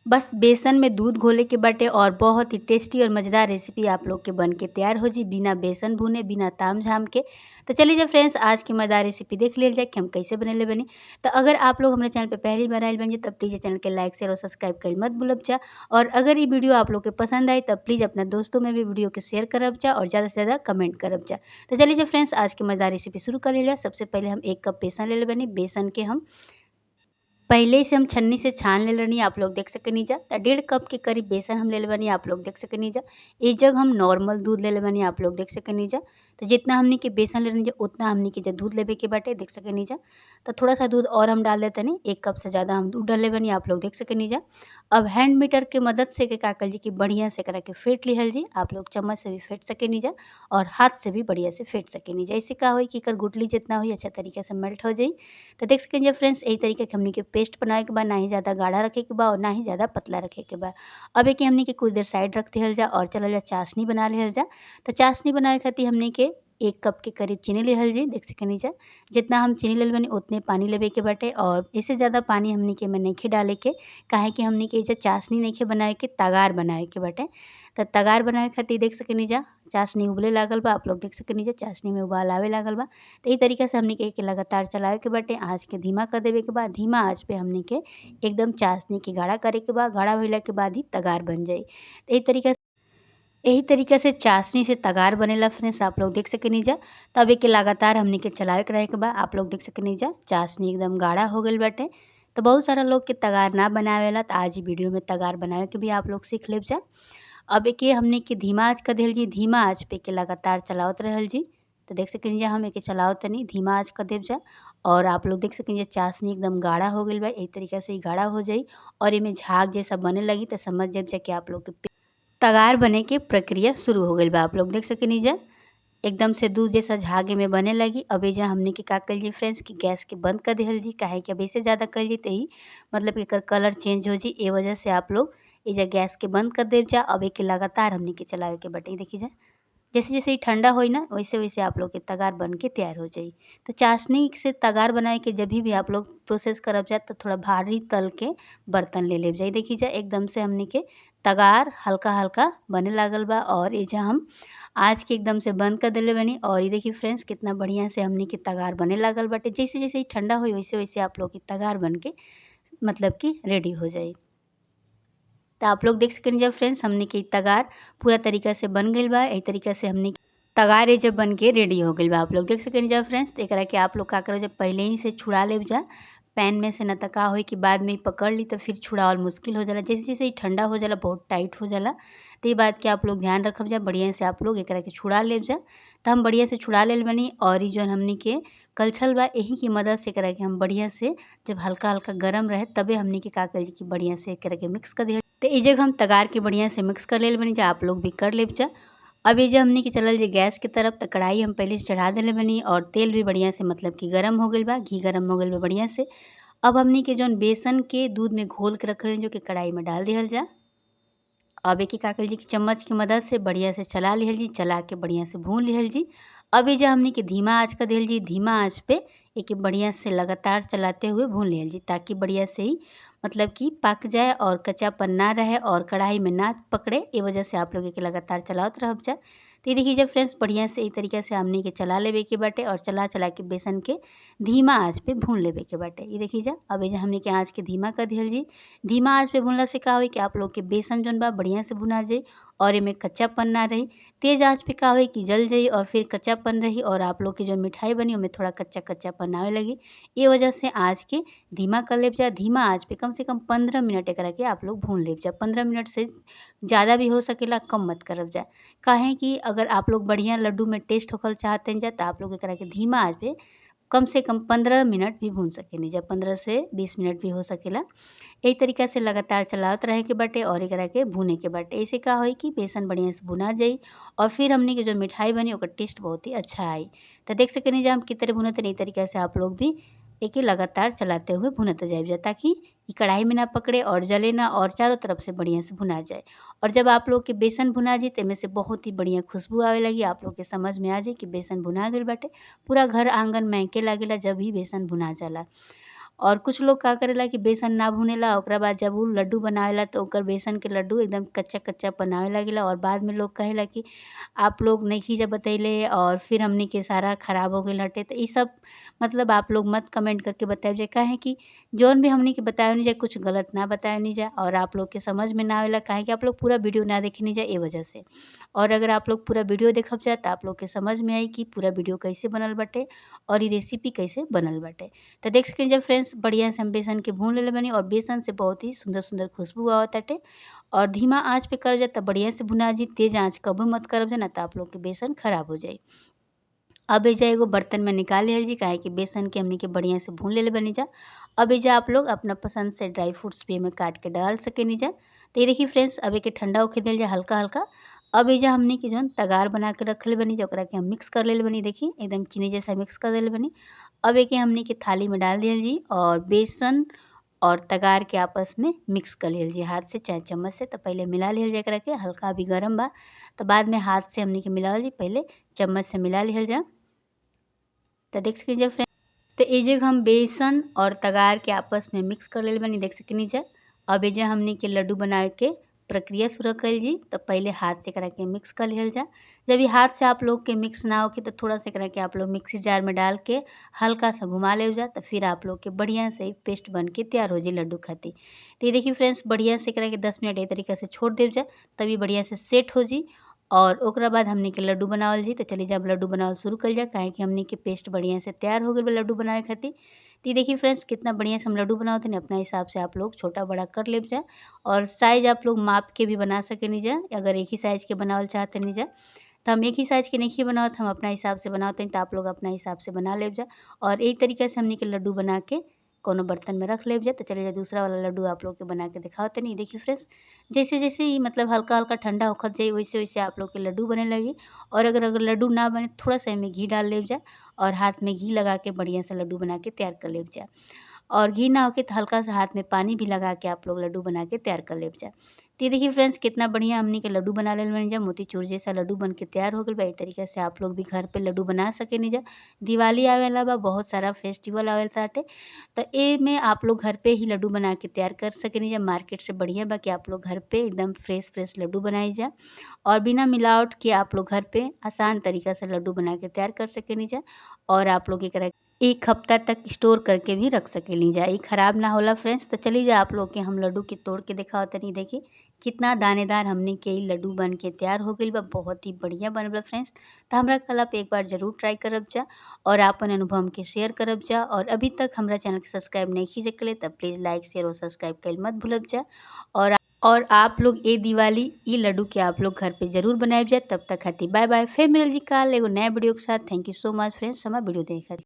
बस बेसन में दूध घोले के बाटे और बहुत ही टेस्टी और मज़ेदार रेसिपी आप लोग के बन के तैयार हो जी, बिना बेसन भुने, बिना ताम झाम के। तो चलिए जब फ्रेंड्स आज की मज़ेदार रेसिपी देख लियल जाए कि हम कैसे बनेले बनी। तो अगर आप लोग हमारे चैनल पे पहली बार आइल बनी तो प्लीज़ ये चैनल के लाइक शेयर और सब्सक्राइब कइल मत भूलब जा। और अगर ये वीडियो आप लोग के पसंद आई तब प्लीज़ अपना दोस्तों में भी वीडियो के शेयर करब जा और ज़्यादा से ज़्यादा कमेंट करब जा। तो चलिए जब फ्रेंड्स आज की मज़ेदार रेसिपी शुरू कर लिया। सबसे पहले हम 1 कप बेसन लेले बनी। बेसन के हम पहले से हम छन्नी से छान ले रहनी, आप लोग देख सकेनी जा। 1.5 कप के करीब बेसन हम लेले बानी, आप लोग देख सकेनी जा। एक जग हम नॉर्मल दूध लेले बानी, आप लोग देख सकेनी जा। तो जितना हमनी के बेसन ले रहनी जा उतना हमनी के दूध लेवे के बाटे, देख सकेनी जा। तो थोड़ा सा दूध और हम डाल देतनी, 1 कप से ज़्यादा हम दूध डाले बानी, आप लोग देख सकेनी जा। अब हैंड मीटर के मदद से के का कइल जी कि बढ़िया से एकरा के फेंट लिहल जी। आप लोग चम्मच से भी फेंट सकेनी जा और हाथ से भी बढ़िया से फेंट सकेनी जा। इससे का होई कि एकर गुठली जितना होई अच्छा तरीके से मेल्ट हो जाई। तो देख सकेनी जा फ्रेंड्स, यही तरीके के हमनी के पेस्ट बनावे के बा, ना ही ज़्यादा गाढ़ा रखे के बा और ना ही ज़्यादा पतला रखे के बा। अब एके हमनी के कुछ देर साइड रख दिहल जा और चलल जा चाशनी बना लिहल जा। तो चाशनी बनावे खातिर हमनी के 1 कप के करीब चीनी लिहल जी, देख सकेनी जा। जितना हम चीनी लेले बानी उतने पानी लेवे के बाटे और इससे ज़्यादा पानी हमनी के में नइखे डाले के, काहे कि हमनी के एइजा चाशनी नइखे बनावे के, तगार बनावे के बाटे। त तगार बनावे खातिर देख सकेनी जा चाशनी उबले लागल बा, आप लोग देख सकेनी जा चाशनी में उबाल आवे लागल बा। तो ई तरीका से हमनी के एके लगातार चलावे के बाटे, आँच के धीमा कर देवे के बा। धीमा आँच पे हमनी के एकदम चाशनी के गाढ़ा करे के बा, गाढ़ा भइला के बाद ही तगार बन जाई। तो यही तरीका से चाशनी से तगार बनेला फ्रेंड्स, आप लोग देख सकेनी जा। तब एके लगातार हमनी के चलावे के रहे के बा, आप लोग देख सकेनी जा चाशनी एकदम गाढ़ा हो गइल बाटे। तो बहुत सारा लोग के तगार ना बनावेला, तो आज ई वीडियो में तगार बनावे के भी आप लोग सीख लेब जा। अब एके हमनी के धीमा आँच कर देहल जी, धीमा आँच पे एके लगातार चलावत रहल जी। तो देख सकेनी जा हम एके चलावत तनी, धीमा आँच कर देब जा। और आप लोग देख सकेनी जा चाशनी एकदम गाढ़ा हो गइल बा, एही तरीका से ई गाढ़ा हो जाई और एमे झाग जैसा बने लगी तो समझ जाइब जा कि आप लोग के तगार बने के प्रक्रिया शुरू हो गइल बा। आप लोग देख सकेनी जा एकदम से दूध जैसा झाग एमे बने लगी। अब एइजा हमनी के का कइल जी फ्रेंड्स कि गैस के बंद कर देहल जी, काहे कि अब एसे ज़्यादा कइल जी त ई मतलब एकर कलर चेंज हो जी, ए वजह से आप लोग एइजा गैस के बंद कर देब जा। अब एके लगातार हमनी के चलावे के बाटे, ई देखी जा। जैसे-जैसे ई ठंडा होई ना वैसे-वैसे आप लोग के तगार बन के तैयार हो जाई। तो चाशनी से तगार बनाए के जभी भी आप लोग प्रोसेस करब जा तो थोड़ा भारी तल के बर्तन ले लेब जा। ई देखी जा एकदम से हमनी के तगार हल्का-हल्का बने लागल बा और एइजा हम आँच के एकदम से बंद कर देले बानी। और ये देखिए फ्रेंड्स कितना बढ़िया से हमनी के तगार बने लागल बाटे। जैसे-जैसे ई ठंडा होई वैसे-वैसे आप लोग के तगार बन के मतलब कि रेडी हो जाई। तो आप लोग देख सकेनी जा फ्रेंड्स हमनी के तगार पूरा तरीका से बन गइल बा। एही तरीका से हमनी तगार एइजा बन के रेडी हो गइल बा। आप लोग देख सकेनी जा फ्रेंड्स। तो एकरा के आप लोग का करब जा पहिले ही से छुड़ा लेब जा पैन में से, ना त का होई कि बाद में ई पकड़ ली तो फिर छुड़ावल मुश्किल हो जाला। जैसे-जैसे ई ठंडा हो जाला बहुत टाइट हो जाला। तो ई बात के आप लोग ध्यान रखब जा, बढ़िया से आप लोग एकरा के छुड़ा लेब जा। तो हम बढ़िया से छुड़ा लेल बानी और ई जौन हमनी के कलछल बा एही की मदद से एकरा के हम बढ़िया से जब हल्का-हल्का गरम रहे तबे हमनी के का कइल जी कि बढ़िया से एकरा के मिक्स कर दिहल। तो ई जग हम तगार के बढ़िया से मिक्स कर लेल बानी जा, आप लोग भी कर लेब जा। अब एइजा हमनी के चलल जी गैस की तरफ। तो कढ़ाई हम पहले से चढ़ा देले बानी और तेल भी बढ़िया से मतलब कि गरम हो गइल बा, घी गरम हो गइल बा बढ़िया से। अब हमनी के जौन बेसन के दूध में घोल के रखल जो कि कढ़ाई में डाल दिहल जा। अब एके का कइल जी कि चम्मच की मदद से बढ़िया से चला लिहल जी, चला के बढ़िया से भून लिहल जी। अब एइजा हमनी के धीमा आँच कर देहल जी, धीमा आँच पे एके बढ़िया से लगातार चलाते हुए भून लिहल जी, ताकि बढ़िया से ही मतलब कि पक जाए और कच्चापन ना रहे और कढ़ाई में ना पकड़े। ए वजह से आप लोग एके लगातार चलावत रहब जा। तो ये देखिए जब फ्रेंड्स बढ़िया से ई तरीका से हमनी के चला लेवे के बाटे और चला-चला के बेसन के धीमा आँच पे भून लेवे के बाटे। ई देखी जा अब एइजा हमनी के आँच के धीमा कर दिहल जी। धीमा आँच पे भूनला से का होई कि आप लोग के बेसन जौन बा बढ़िया से भुना जाई और एमे कच्चापन ना रही। तेज़ आँच पे का होई कि जल जाई और फिर कच्चापन रही और आप लोग के जौन मिठाई बनी ओमे थोड़ा कच्चा-कच्चापन आवे लगी। ए वजह से आँच के धीमा कर लेब जा। धीमा आँच पे कम से कम 15 मिनट एकरा के आप लोग भून लेब जा। 15 मिनट से ज़्यादा भी हो सकेला, कम मत करब जा। काहे कि अगर आप लोग बढ़िया लड्डू में टेस्ट होखल चाहतनी जा तो आप लोग एकरा के धीमा आँच पे कम से कम 15 मिनट भी भून सकेनी जा, 15 से 20 मिनट भी हो सकेला। यही तरीका से लगातार चलावत रहे के बाटे और एकरा के भूने के बाटे। ऐसे का होई कि बेसन बढ़िया से भुना जाई और फिर हमनी के जो मिठाई बनी ओकर टेस्ट बहुत ही अच्छा आई। तो देख सकेनी जा हम के तरह भुनत एही तरीका से आप लोग भी एके लगातार चलाते हुए भुनत जाइब जा, ताकि ई कढ़ाई में ना पकड़े और जले ना और चारों तरफ से बढ़िया से भुना जाए। और जब आप लोग के बेसन भुना जाई तो एमे से बहुत ही बढ़िया खुशबू आवे लगी। आप लोग के समझ में आ जाई कि बेसन भुना गइल बाटे। पूरा घर आंगन महके लागेला जब भी बेसन भुना जाला। और कुछ लोग का करेला कि बेसन ना भुनेला, ओकरा बाद जब उ लड्डू बनावेला तो ओकर बेसन के लड्डू एकदम कच्चा-कच्चा बनावे लागेला और बाद में लोग कहेला कि आप लोग नइखी जा बतइले और फिर हमनी के सारा खराब हो गइल हटे। तो इ सब मतलब आप लोग मत कमेंट करके बताइब जा, काहे कि जौन भी हमनी के बतावनी जा कुछ गलत ना बतावनी जा और आप लोग के समझ में ना आवेला, काहे कि आप लोग पूरा वीडियो ना देखनी जा ए वजह से। और अगर आप लोग पूरा वीडियो देखब जा त आप लोग के समझ में आई कि पूरा वीडियो कैसे बनल बाटे और इ रेसिपी कैसे बनल बाटे। तो देख सकेनी जा फ्रेंड्स, बढ़िया से हम बेसन के भून लेले बानी और बेसन से बहुत ही सुंदर-सुंदर खुशबू आवताटे और धीमा आँच पे करब जा त बढ़िया से भुना जी। तेज़ आँच कबो मत करब जा, ना त आप लोग के बेसन खराब हो जाई। अब एजा एगो बर्तन में निकाल लिहल जी, काहे कि बेसन के हमनी के बढ़िया से भून लेले बानी जा। अब एजा आप लोग अपना पसंद से ड्राई फ्रूट्स भी एमे काट के डाल सकेनी जा। तो ये देखिए फ्रेंड्स, अब एके ठंडा होखे देल जा हल्का-हल्का। अब एजा हमनी के जौन तगार बना के रखले बानी जा ओकरा के हम मिक्स कर लेले बानी। देखी एकदम चीनी जैसा मिक्स कर देले बानी। अब एके हमनी के थाली में डाल दिहल जी और बेसन और तगार के आपस में मिक्स कर लिहल जी हाथ से चाहे चम्मच से। तो पहले मिला लिहल जा एकरा के, हल्का अभी गरम बा तो बाद में हाथ से हमनी के मिलावल जी, पहले चम्मच से मिला लिहल जा। तो देख सकेनी जा फ्रेंड्स, तो एजे हम बेसन और तगार के आपस में मिक्स कर लेले बानी, देख सकेनी जा। अब एजे हमनी के लड्डू बनावे के प्रक्रिया शुरू कइल जी। तो पहले हाथ से एकरा के मिक्स कर लिहल जा। जब ये हाथ से आप लोग के मिक्स ना होखे तो थोड़ा सा एकरा के आप लोग मिक्सी जार में डाल के हल्का सा घुमा लेव जा। तो फिर आप लोग के बढ़िया से पेस्ट बन के तैयार हो जी लड्डू खातिर। तो ये देखिए फ्रेंड्स, बढ़िया से एकरा के 10 मिनट ए तरीका से छोड़ देव जा, तभी बढ़िया से सेट हो जी। और ओकरा बाद हमनी के लड्डू बनावल जी। तो चलिए जब लड्डू बनावल शुरू कइल जा, काहे कि हमनी के पेस्ट बढ़िया से तैयार हो गइल बा लड्डू बनावे खातिर। तो ये देखिए फ्रेंड्स, कितना बढ़िया से हम लड्डू बनावत हनी। अपना हिसाब से आप लोग छोटा बड़ा कर लेव जा और साइज़ आप लोग माप के भी बना सकेनी जा। अगर एक ही साइज़ के बनावल चाहतनी जा तो हम एक ही साइज़ के नइखी बनावत, हम अपना हिसाब से बनावत हनी। तो आप लोग अपना हिसाब से बना लेव जा और यही तरीका से हमनी के लड्डू बना के कोनो बर्तन में रख लेव जा। तो चलिए दूसरा वाला लड्डू आप लोग के बना के दिखावत तनी। देखिए फ्रेंड्स, जैसे-जैसे ही मतलब हल्का-हल्का ठंडा होखत जाई वैसे-वैसे आप लोग के लड्डू बने लगी। और अगर लड्डू ना बने थोड़ा-सा एमे घी डाल लेव जा और हाथ में घी लगा के बढ़िया से लड्डू बना के तैयार कर लेव जा। और घी ना होके तो हल्का सा हाथ में पानी भी लगा के आप लोग लड्डू बना के तैयार कर लेव जा। तो ये देखिए फ्रेंड्स, कितना बढ़िया हमनी के लड्डू बना लेले बानी जा। मोतीचूर जैसा लड्डू बन के तैयार हो गइल बा। ए तरीका से आप लोग भी घर पे लड्डू बना सकेनी जा। दिवाली आवे वाला बा, बहुत सारा फेस्टिवल आवे ताटे, तो एमे आप लोग घर पे ही लड्डू बना के तैयार कर सकेनी जा। मार्केट से बढ़िया बा कि आप लोग घर पे एकदम फ्रेश लड्डू बनाई जा और बिना मिलावट के आप लोग घर पे आसान तरीका से लड्डू बना के तैयार कर सकेनी जा। और आप लोग एकरा 1 हफ्ता तक स्टोर करके भी रख सकेनी जा, ई खराब ना होला फ्रेंड्स। तो चली जा आप लोग के हम लड्डू के तोड़ के दिखावत तनी। देखी कितना दानेदार हमनी के ई लड्डू बन के तैयार हो गइल बा, बहुत ही बढ़िया बनल बा फ्रेंड्स। तो हमरा कहल आप एक बार ज़रूर ट्राई करब जा और आपन अनुभव हमके शेयर करब जा। और अभी तक हमरा चैनल के सब्सक्राइब नइखी जा कइले त प्लीज़ लाइक, शेयर और सब्सक्राइब कइल मत भूलब जा। और आप लोग ए दिवाली ई लड्डू के आप लोग घर पे ज़रूर बनाइब जा। तब तक खातिर बाय बाय। फिर मिलल जी काल एगो नया वीडियो के साथ। Thank you so much friends हमार वीडियो देखे खातिर।